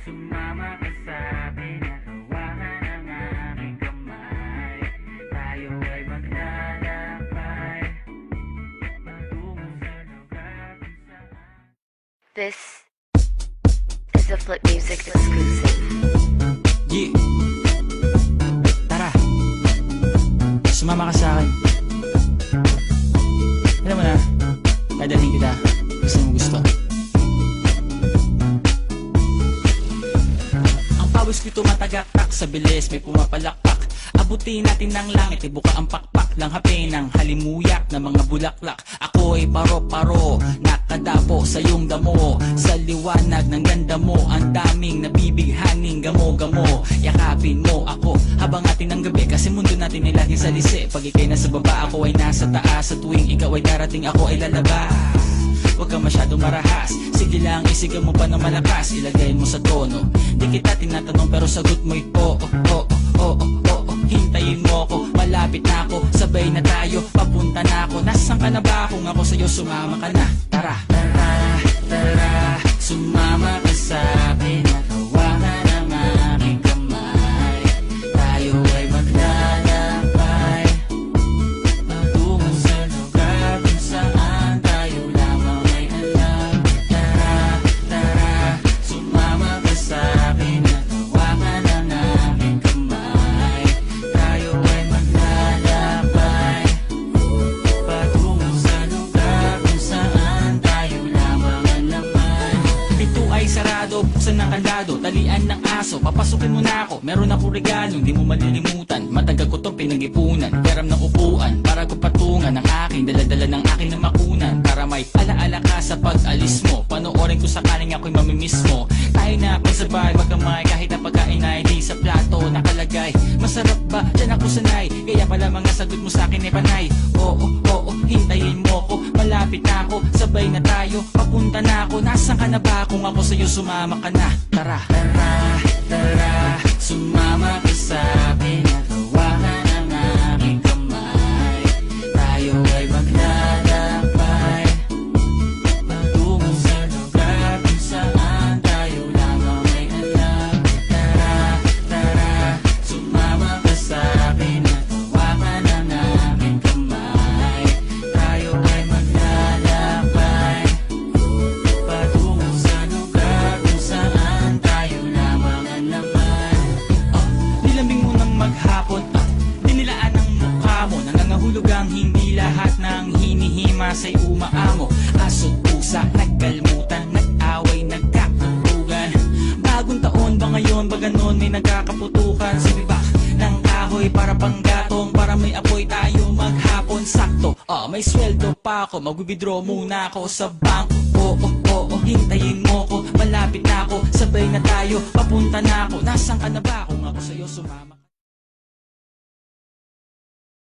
Sumama ka sa akin at hawakan ang aking kamay. Tayo ay maglalakbay patungo sa lugar kung saan. This is a Flip Music exclusive. Yeah. Tara. Sumama ka sa akin. Alam mo na, dadalhin kita. Gusto mo gusto. Ang pawis ko'y tumatagaktak sa bilis, may pumapalakpak. Abutin natin ng langit, ibuka ang pakpak lang hapin ng halimuyak na mga bulaklak. Ako'y paro-paro, nakadapo sa iyong damo. Sa liwanag ng ganda mo, ang daming nabibighaning gamo-gamo. Yakapin mo ako habang atin ng gabi, kasi mundo natin ay laging salisi. Pag ikay nasa baba, ako ay nasa taas. Sa tuwing ikaw ay darating, ako ay lalabas. Huwag ka masyadong marahas, sige lang isigaw mo pa na malakas. Ilagay mo sa tono, di kita tinatanong pero sagot mo'y oo, oo, oo, oo. Hintayin mo ko, malapit na ako, sabay na tayo, papunta na ako. Nasaan ka na ba? Kung ako sa'yo, sumama ka na. Tara, tara, tara, sumama ka sa akin at hawakan ang aking kamay. Tayo ay maglalakbay patungo sa lugar kung saan tayo lamang ay alam. Tara, tara, sumama ka sa akin at hawakan ang aking kamay. Tayo ay maglalakbay patungo sa lugar kung saan tayo lamang ang laman. Pinto ay sarado, buksan ng kandado, talian ng aso, papasukin mo na ako. Meron akong regalo, hindi mo malilimutan. Matagal ko tong pinag-ipunan, garam ng upuan para ko patungan ang aking daladala ng aking na makunan. Para may alaala ka sa pag-alis mo, panoorin ko sakaling ako'y mamimiss mo. Tayo na ako'y sabay magkamay, kahit na pagkain ay di sa plato nakalagay. Masarap ba? Diyan ako sanay, kaya pala mga sagot mo sa akin ay panay. Oo, oo, hintayin mo ko, malapit na ako, sabay na tayo, papunta na ako. Nasaan ka na ba? Kung ako sa'yo, sumama ka na. Tara, tara, tara, sumama ka sa akin at hawakan ang aking kamay. Tayo ay maglalakbay patungo sa lugar kung saan tayo lamang ay alam. Tara, tara, sumama ka sa akin at hawakan ang aking kamay. Tayo ay maglalakbay patungo sa lugar kung saan tayo lamang ang laman. Nilambing mo ng maghapon, dinilaan ang mukha mo. Nangangahulog ang hindi lahat ng hinihima sa'y umaamo. Aso't pusa, nagkalmutan, nag-away, nagkakatugan. Bagong taon ba ngayon, ba ganon may nagkakaputukan? Sibibak ng kahoy para panggatong, para may apoy tayo maghapon. Sakto, may sweldo pa ako, mag-withdraw muna ako sa bangko. Oo, oo, hintayin mo ko, malapit na ako, sabay na tayo, papunta na ako. Nasaan ka na ba? Kung ako sa'yo, sumama.